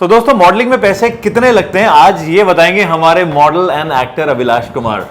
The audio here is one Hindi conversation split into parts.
तो दोस्तों मॉडलिंग में पैसे कितने लगते हैं आज ये बताएंगे हमारे model and actor Abhilash Kumar.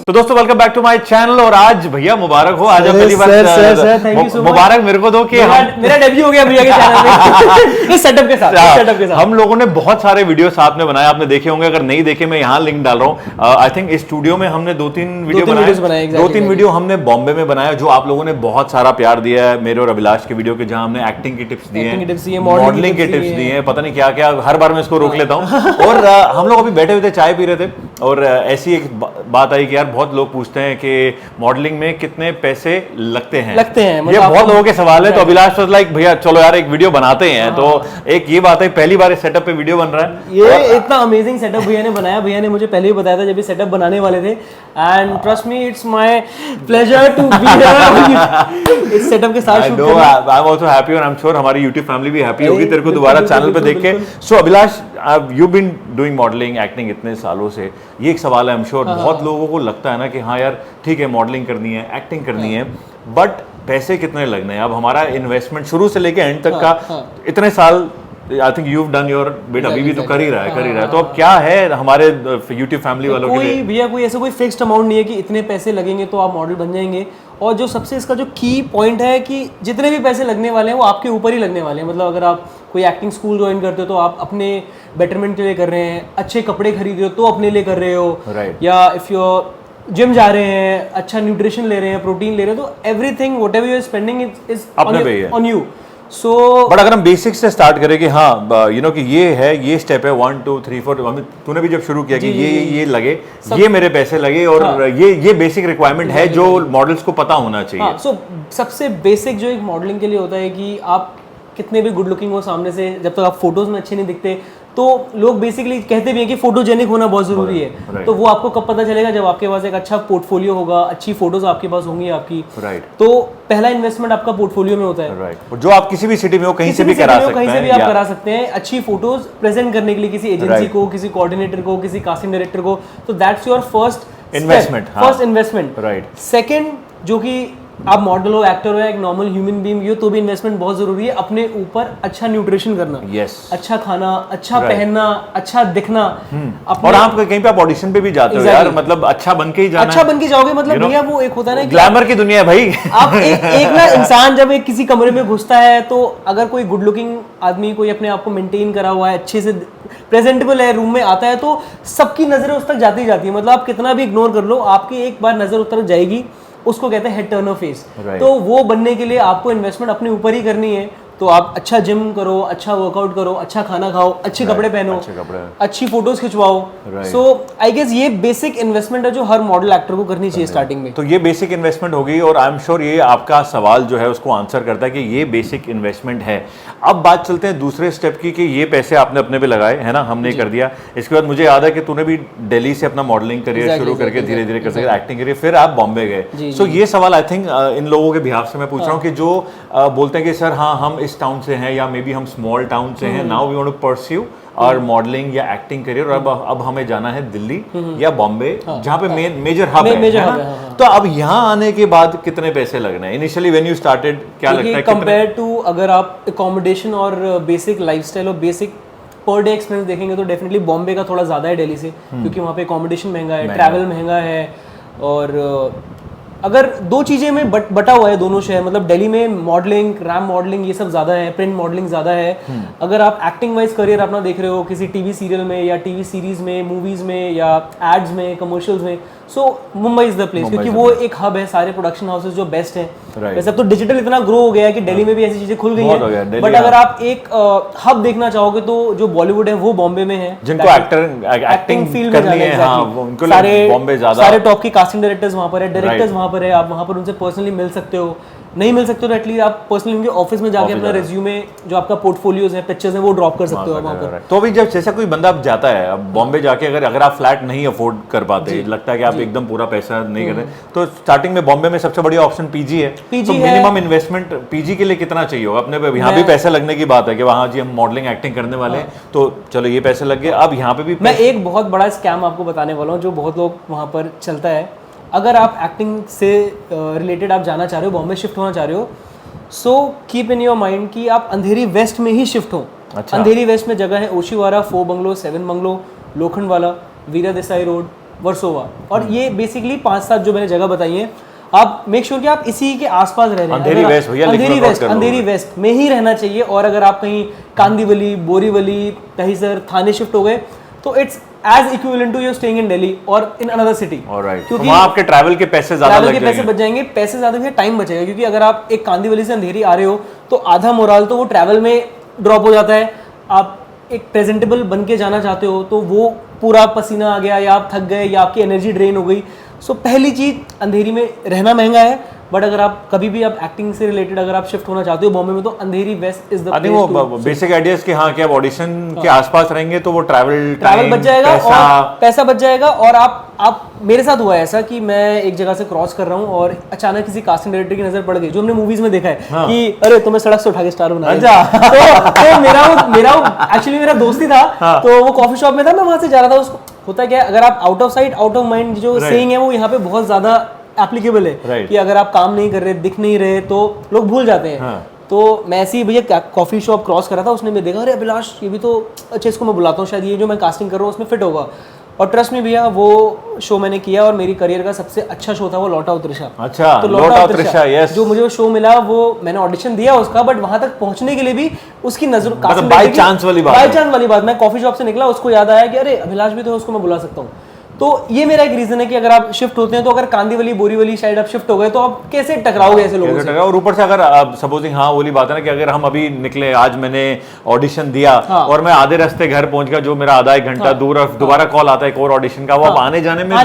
तो दोस्तों welcome back to my channel और आज भैया मुबारक हो। आज पहली बार मुबारक मेरे को दो कि मेरा डेब्यू हो गया भैया के चैनल में इस सेटअप के साथ। हम लोगों ने बहुत सारे वीडियो साथ में बनाए, आपने देखे होंगे, अगर नहीं देखे मैं यहाँ लिंक डाल रहा हूँ। आई थिंक इस स्टूडियो में हमने दो तीन वीडियो बनाए, दो तीन वीडियो हमने बॉम्बे में बनाया जो आप लोगों ने बहुत सारा प्यार दिया है मेरे और अभिलाष के वीडियो के, जहाँ हमने एक्टिंग की टिप्स दी है, मॉडलिंग के टिप्स दिए हैं, पता नहीं क्या क्या, हर बार मैं इसको रोक लेता हूँ। और हम लोग अभी बैठे हुए थे, चाय पी रहे थे और ऐसी एक बात आई कि यार बहुत लोग पूछते हैं कि मॉडलिंग में कितने पैसे लगते हैं मतलब ये बहुत लोगों के सवाल है। तो अभिलाष वाज लाइक भैया चलो यार एक वीडियो बनाते हैं। तो एक ये बात है, पहली बार इस सेटअप पे वीडियो बन रहा है। ये इतना अमेजिंग सेटअप भैया ने बनाया, भैया ने मुझे पहले ही बताया था जब ये सेटअप बनाने वाले थे। And trust me it's my pleasure to be here इस सेटअप के साथ शूट करना। आई एम आल्सो हैप्पी और आई एम श्योर हमारी यूट्यूब फैमिली भी हैप्पी होगी तेरे को दोबारा चैनल पे देख के। So Abhilash you been doing modelling acting इतने सालों से, ये एक सवाल है, आई एम श्योर बहुत लोगों को लगता है ना कि हाँ यार ठीक है मॉडलिंग करनी है, एक्टिंग करनी है, बट पैसे कितने लगने हैं। अब हमारा इन्वेस्टमेंट शुरू से लेके एंड तक का इतने साल, I think you done your bit, अभी भी तो कर ही रहा है। तो अब क्या है हमारे यूट्यूब फैमिली वालों के लिए? भैया कोई ऐसा कोई फिक्स्ड अमाउंट नहीं है कि इतने पैसे लगेंगे तो आप मॉडल बन जाएंगे। और जो सबसे इसका जो की पॉइंट है कि जितने भी पैसे लगने वाले हैं वो आपके ऊपर ही लगने वाले हैं। मतलब अगर आप कोई एक्टिंग स्कूल ज्वाइन करते हो तो आप अपने बेटरमेंट के लिए कर रहे हैं, अच्छे कपड़े खरीद रहे हो तो अपने लिए कर रहे हो, या इफ यू जिम जा रहे हैं, अच्छा न्यूट्रिशन ले रहे हैं, प्रोटीन ले रहे हैं, तो everything whatever you are spending is on you. So but अगर हम बेसिक से स्टार्ट करें कि हाँ यू नो कि ये है, ये स्टेप है 1 2 3 4, तूने भी जब शुरू किया कि ये लगे, ये मेरे पैसे लगे और ये बेसिक रिक्वायरमेंट है जो मॉडल्स को पता होना चाहिए। सो सबसे बेसिक जो एक मॉडलिंग के लिए होता है कि आप कितने भी गुड लुकिंग हो सामने से, जब तक आप फोटोज में अच्छे नहीं दिखते तो लोग बेसिकली कहते भी हैं कि फोटोजेनिक होना बहुत जरूरी है। तो वो आपको कब पता चलेगा? जब आपके पास एक अच्छा पोर्टफोलियो होगा, अच्छी फोटोज आपके पास होंगी आपकी। तो पहला इन्वेस्टमेंट आपका पोर्टफोलियो में होता है, जो आप किसी भी सिटी में हो कहीं से भी करा सकते हैं, कहीं से भी आप करा सकते हैं अच्छी फोटोज प्रेजेंट करने के लिए किसी एजेंसी को, किसी कोऑर्डिनेटर को, किसी कास्टिंग डायरेक्टर को। तो that's your first investment. Right. Second, जो कि आप मॉडल हो, एक्टर हो या एक नॉर्मल ह्यूमन बीइंग भी हो तो भी इन्वेस्टमेंट बहुत जरूरी है। अपने ऊपर अच्छा न्यूट्रिशन करना, अच्छा खाना, अच्छा पहनना, अच्छा दिखना। और आप कहीं पे आप ऑडिशन पे भी जाते हो यार, मतलब अच्छा बन के ही जाना, अच्छा बन के जाओगे। मतलब भैया वो एक होता है ना ग्लैमर की दुनिया है भाई। आप एक ना इंसान जब एक किसी कमरे में घुसता है तो अगर कोई गुड लुकिंग आदमी, कोई अपने आप को मेंटेन करा हुआ है, अच्छे से प्रेजेंटेबल है, रूम में आता है तो सबकी नजरें उस तक जाती जाती है। मतलब आप कितना भी इग्नोर कर लो, आपकी एक बार नजर उस तरफ जाएगी, उसको कहते हैं हेड टर्नर फेस। तो वो बनने के लिए आपको इन्वेस्टमेंट अपने ऊपर ही करनी है। तो आप अच्छा जिम करो, अच्छा वर्कआउट करो, अच्छा खाना खाओ, अच्छे कपड़े पहनो, अच्छी फोटोज खिंचवाओ। सो आई गेस ये बेसिक इन्वेस्टमेंट है जो हर मॉडल एक्टर को करनी चाहिए स्टार्टिंग में। तो ये बेसिक इन्वेस्टमेंट होगी और आई एम श्योर ये आपका सवाल जो है उसको आंसर करता है कि ये बेसिक इन्वेस्टमेंट है। अब बात चलते हैं दूसरे स्टेप की कि ये पैसे आपने अपने पे लगाए है ना, हमने कर दिया। इसके बाद मुझे याद है कि तूने भी दिल्ली से अपना मॉडलिंग करियर शुरू करके धीरे धीरे कर सके एक्टिंग करियर, फिर आप बॉम्बे गए। सो ये सवाल आई थिंक इन लोगों के बिहाफ से मैं पूछ रहा हूँ कि जो बोलते हैं कि सर हाँ हम इस टाउन से हैं या मे बी हम स्मॉल टाउन से हैं, now we want to pursue और मॉडलिंग या एक्टिंग करियर, और अब हमें जाना है दिल्ली या बॉम्बे जहाँ पे मेजर हब है। तो अब यहाँ आने के बाद कितने पैसे लगने हैं इनिशियली व्हेन यू स्टार्टेड, क्या लगता है कंपेयर टू अगर आप अकोमोडेशन और बेसिक लाइफस्टाइल और बेसिक पर डे एक्सपेंस देखेंगे तो डेफिनेटली बॉम्बे का थोड़ा ज्यादा है दिल्ली से, क्योंकि वहाँ पे अकोमोडेशन महंगा है, ट्रैवल महंगा है। और अगर दो चीजें में बटा हुआ है दोनों शहर, मतलब दिल्ली में मॉडलिंग, रैम मॉडलिंग ये सब ज्यादा है, प्रिंट मॉडलिंग ज्यादा है। अगर आप एक्टिंग वाइज करियर अपना देख रहे हो किसी टीवी सीरियल में या टीवी सीरीज में, मूवीज में या एड्स में, कमर्शियल्स में, सो मुंबई इज द प्लेस, क्योंकि वो एक हब है, सारे प्रोडक्शन हाउसेस जो बेस्ट हैं। वैसे अब तो डिजिटल इतना ग्रो हो गया है कि दिल्ली में भी ऐसी चीजें खुल गई हैं, बट अगर आप एक हब देखना चाहोगे तो जो बॉलीवुड है वो बॉम्बे में है, जिनको एक्टिंग फील्ड में जाना है, सारे टॉप की कास्टिंग डायरेक्टर्स वहाँ पर है, डायरेक्टर्स वहाँ पर है, आप वहाँ पर उनसे पर्सनली मिल सकते हो, नहीं मिल सकते तो एटलीस्ट आप पर्सनली उनके ऑफिस में जाके अपना रिज्यूमे जो आपका पोर्टफोलियोज है, पिक्चर्स हैं, वो ड्रॉप कर सकते हो आप वहाँ पर। तो अभी जब जैसा कोई बंदा अब जाता है, अब बॉम्बे जाके अगर आप फ्लैट नहीं अफोर्ड कर पाते, लगता है कि आप एकदम पूरा पैसा नहीं करते, तो स्टार्टिंग में बॉम्बे में सबसे बढ़िया ऑप्शन पीजी है। तो मिनिमम इन्वेस्टमेंट पीजी के लिए कितना चाहिए होगा अपने पे? यहाँ भी पैसे लगने की बात है कि वहाँ जी हम मॉडलिंग एक्टिंग करने वाले हैं, तो चलो ये पैसे लग गए, अब यहाँ पे भी मैं एक बहुत बड़ा स्कैम आपको बताने वाला हूँ जो बहुत लोग वहाँ पर चलता है। अगर आप एक्टिंग से रिलेटेड आप जाना चाह रहे हो, बॉम्बे शिफ्ट होना चाह रहे हो, so keep in your mind कि आप अंधेरी वेस्ट में ही शिफ्ट हो। अच्छा। अंधेरी वेस्ट में जगह है ओशीवारा, 4 बंगलो, 7 बंगलो, लोखंडवाला, वीरा देसाई रोड, वर्सोवा, और ये बेसिकली 5-7 जो मैंने जगह बताई है, आप मेक श्योर कि आप इसी के आसपास रह रहे हैं। अंधेरी वेस्ट भैया, अंधेरी वेस्ट में ही रहना चाहिए। और अगर आप कहीं कांदीवली, बोरीवली, दहिसर, थाने शिफ्ट हो गए तो it's as equivalent to your staying in Delhi और इन अनदर सिटी। ऑलराइट, क्योंकि वहां आपके ट्रैवल के पैसे ज्यादा लग जाएंगे, पैसे बच जाएंगे, पैसे ज्यादा भी, टाइम बचेगा। क्योंकि अगर आप एक कांदीवली से अंधेरी आ रहे हो तो आधा मोराल तो वो ट्रैवल में ड्रॉप हो जाता है। आप एक प्रेजेंटेबल बन के जाना चाहते हो तो वो पूरा पसीना आ गया, या आप थक गए, या आपकी एनर्जी ड्रेन हो गई। सो पहली चीज, अंधेरी में रहना महंगा है, बट अगर आप कभी भी आप एक्टिंग से रिलेटेड अगर आप शिफ्ट होना चाहते हो बॉम्बे में, तो अंधेरी वेस्ट इज द प्लेस। वो बेसिक आइडियाज कि हाँ कि आप ऑडिशन के आसपास रहेंगे तो वो ट्रैवल बच जाएगा, और पैसा बच जाएगा। और आप मेरे साथ हुआ है ऐसा कि मैं एक जगह से क्रॉस कर रहा हूँ और अचानक किसी कास्टिंग डायरेक्टर की नजर पड़ गई, जो हमने मूवीज में देखा है कि अरे तुम्हें सड़क से उठा के स्टार बना। तो मेरा एक्चुअली मेरा दोस्त ही था, तो वो कॉफी शॉप में था, मैं वहां से जा रहा था। उसको होता क्या है, अगर आप out of sight out of mind जो सेइंग है वो यहाँ पे बहुत ज्यादा एप्लीकेबल है कि अगर आप काम नहीं कर रहे, दिख नहीं रहे, तो लोग भूल जाते हैं। तो मैं ऐसे ही भैया कॉफी शॉप क्रॉस करा था, उसने मैं देखा, अरे अभिलाष ये भी तो अच्छा, इसको मैं बुलाता हूँ, शायद ये जो मैं कास्टिंग कर रहा हूँ उसमें फिट होगा। और ट्रस्ट में भैया वो शो मैंने किया और मेरी करियर का सबसे अच्छा शो था वो लौटा उतरिशा। अच्छा, तो लौटा उतरिशा, यस। जो मुझे वो शो मिला, वो मैंने ऑडिशन दिया उसका, बट वहां तक पहुंचने के लिए भी उसकी नजर बाय चांस वाली बात। मैं कॉफी शॉप से निकला, उसको याद आया कि अरे अभिलाष भी तो, उसको मैं बुला सकता हूँ। तो ये मेरा एक रीजन है कि अगर आप शिफ्ट होते हैं तो अगर कांदीवली, बोरीवली साइड आप शिफ्ट हो गए तो आप कैसे टकराओगे ऐसे लोगों से? और ऊपर से अगर सपोजिंग, हाँ वही बात है ना कि अगर हम अभी निकले, आज मैंने ऑडिशन दिया और मैं आधे रास्ते घर पहुंच गया, जो मेरा आधा एक घंटा दूर, दोबारा कॉल आता है एक और ऑडिशन का, वो आप आने जाने में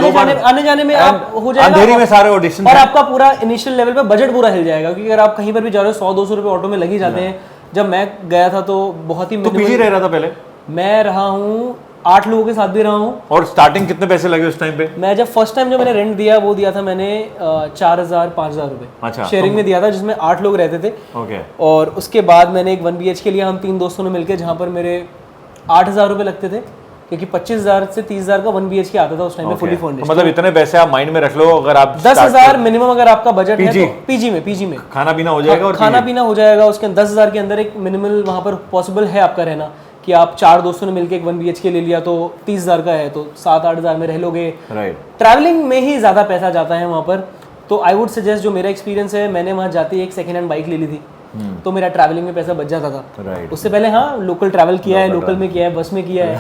आप हो जाएगा, अंधेरी में सारे ऑडिशन, और आपका पूरा इनिशियल लेवल पे बजट पूरा हिल जाएगा। क्योंकि अगर आप कहीं पर भी जा रहे हो 100-200 रुपए ऑटो में लग ही जाते हैं। जब मैं गया था तो बहुत ही, पीजी रह रहा था पहले, मैं रहा हूँ 8 लोगों के साथ भी रहा हूँ। और स्टार्टिंग कितने पैसे लगे उस टाइम पे? मैं जब फर्स्ट टाइम जो मैंने रेंट दिया वो दिया था मैंने 4,000-5,000 रुपए। अच्छा, शेयरिंग में दिया था, जिसमें 8 लोग रहते थे। ओके। और उसके बाद मैंने एक 1 BHK लिया, हम 3 दोस्तों ने मिलकर, जहाँ पर मेरे 8,000 रुपए लगते थे, क्योंकि 25,000 से 30,000 का 1 BHK आता था उस टाइम में, फुली फर्निश्ड। मतलब इतने पैसे आप माइंड में रख लो, अगर आप 10,000 मिनिमम अगर आपका बजट है तो पीजी में खाना पीना हो जाएगा, और खाना पीना हो जाएगा। उसके 10,000 के अंदर एक मिनिमल वहाँ पर पॉसिबल है आपका रहना, कि आप 4 दोस्तों ने मिलकर एक 1 BHK ले लिया तो 30,000 का है, तो 7-8 हज़ार में रह लोगे। ट्रैवलिंग में ही ज्यादा पैसा जाता है वहाँ पर। तो आई वुड सजेस्ट, जो मेरा एक्सपीरियंस है, मैंने वहाँ जाते ही एक सेकेंड हैंड बाइक ले ली थी, तो मेरा ट्रैवलिंग में पैसा बच जाता था। उससे पहले हाँ लोकल ट्रैवल किया है, लोकल में किया है, बस में किया है।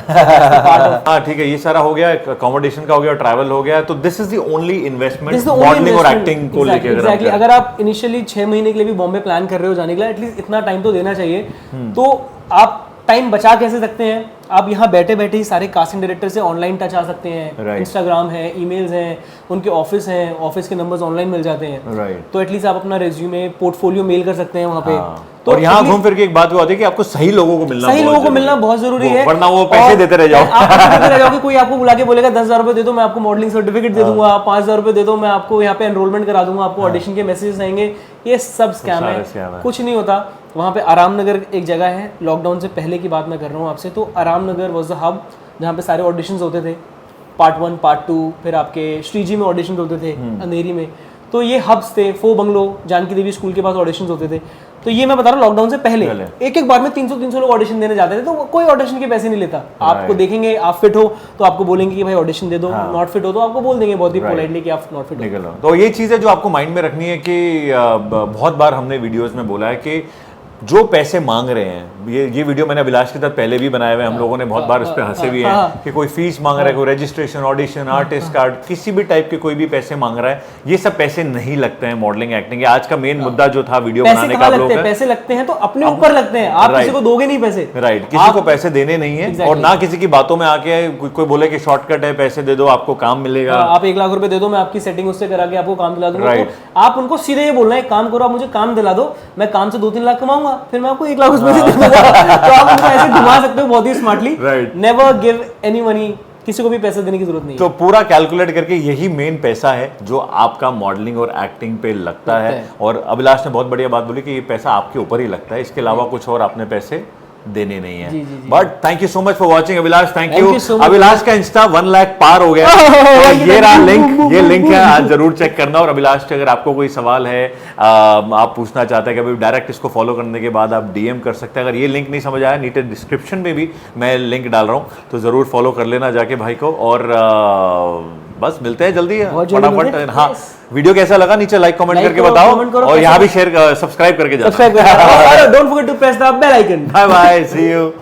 हाँ ठीक है, ये सारा हो गया, अकोमोडेशन का हो गया, ट्रैवल हो गया, तो this is the only investment modelling और एक्टिंग को लेकर। एग्जैक्टली, अगर आप इनिशियली 6 महीने के लिए भी बॉम्बे प्लान कर रहे हो जाने के लिए, एटलीस्ट इतना टाइम तो देना चाहिए। तो आप टाइम बचा कैसे सकते हैं? आप यहाँ बैठे बैठे ही सारे कास्टिंग डायरेक्टर से ऑनलाइन टच आ सकते हैं। इंस्टाग्राम है, ईमेल्स हैं, उनके ऑफिस हैं, ऑफिस के नंबर्स ऑनलाइन मिल जाते हैं। तो एटलीस्ट आप अपना रिज्यूमे, पोर्टफोलियो मेल कर सकते हैं वहाँ पे। तो और यहाँ घूम फिर के एक बात वो आती है कि आपको सही लोगों को मिलना बहुत जरूरी है, वरना वो पैसे देते रह जाओ। आप देते रह जाओगे, कोई आपको बुला के बोलेगा 10,000 रुपए दे दो, मैं आपको मॉडलिंग सर्टिफिकेट दे दूंगा, 5,000 रुपए दे दो, मैं आपको यहाँ पे एनरोलमेंट करा दूंगा, आपको ऑडिशन के मैसेजेस आएंगे। ये सब स्कैम है, कुछ नहीं होता। वहाँ पे आराम नगर एक जगह है, लॉकडाउन से पहले की बात मैं कर रहा हूँ आपसे, तो आराम नगर वॉज द हब जहाँ पे सारे ऑडिशंस होते थे, पार्ट 1 पार्ट 2, फिर आपके श्रीजी में ऑडिशन होते थे, अंधेरी में। तो ये हब्स थे, 4 बंगलो, जानकी देवी स्कूल के पास ऑडिशंस होते थे। तो ये मैं बता रहा हूँ लॉकडाउन से पहले एक बार में 300 लोग ऑडिशन देने जाते थे, तो कोई ऑडिशन के पैसे नहीं लेता। आपको देखेंगे, आप फिट हो तो आपको बोलेंगे कि भाई ऑडिशन दे दो, नॉट फिट हो तो आपको बोल देंगे बहुत ही पोलाइटली कि आप नॉट फिट हो। तो ये चीज़ है जो आपको माइंड में रखनी है कि बहुत बार हमने वीडियोस में बोला है कि जो पैसे मांग रहे हैं, ये वीडियो मैंने अभिलाष के साथ पहले भी बनाए हुए हैं, हम लोगों ने बहुत बार उस पर हंसे भी हैं कि कोई फीस मांग रहा है, कोई रजिस्ट्रेशन, ऑडिशन, आर्टिस्ट कार्ड, किसी भी टाइप के कोई भी पैसे मांग रहा है, ये सब पैसे नहीं लगते हैं मॉडलिंग एक्टिंग के। आज का मेन मुद्दा जो था वीडियो बनाने का, आप लोगों का पैसे लगते हैं तो अपने ऊपर लगते हैं, आप किसी को दोगे नहीं पैसे, राइट, किसी को पैसे देने नहीं है, और ना किसी की बातों में आके कोई बोले कि शॉर्टकट है, पैसे दे दो आपको काम मिलेगा, आप 1 लाख रुपए दे दो, मैं आपकी सेटिंग उससे करा के आपको काम दिला दूंगा। तो आप उनको सीधे ये बोलना है, काम करो, आप मुझे काम दिला दो, मैं काम से 2-3 लाख कमाऊंगा, फिर मैं आपको 1 लाख रुपए दे दूंगा। तो आप उनको ऐसे घुमा सकते हो बहुत ही smartly. Never give any money, किसी को भी पैसे देने की जरूरत नहीं है। तो पूरा कैलकुलेट करके यही मेन पैसा है जो आपका मॉडलिंग और एक्टिंग पे लगता है। और अभिलाष ने बहुत बढ़िया बात बोली कि ये पैसा आपके ऊपर ही लगता है, इसके अलावा कुछ और आपने पैसे देने नहीं है। But thank you so much for watching Abhilash, thank you. Abhilash का इंस्टा 1 लाख पार हो गया। तो ये रहा लिंक, ये लिंक है, आज जरूर चेक करना। और अभिलाष से अगर आपको कोई सवाल है, आप पूछना चाहते हैं कि अभी डायरेक्ट इसको फॉलो करने के बाद आप डीएम कर सकते हैं। अगर ये लिंक नहीं समझ आया, नीचे डिस्क्रिप्शन में भी मैं लिंक डाल रहा हूँ, तो जरूर फॉलो कर लेना जाके भाई को। और बस मिलते हैं जल्दी फटाफट। हाँ, वीडियो कैसा लगा नीचे लाइक कमेंट करके बताओ, और यहाँ भी शेयर सब्सक्राइब करके जाओ। Don't forget to press the bell icon. Bye bye, see you.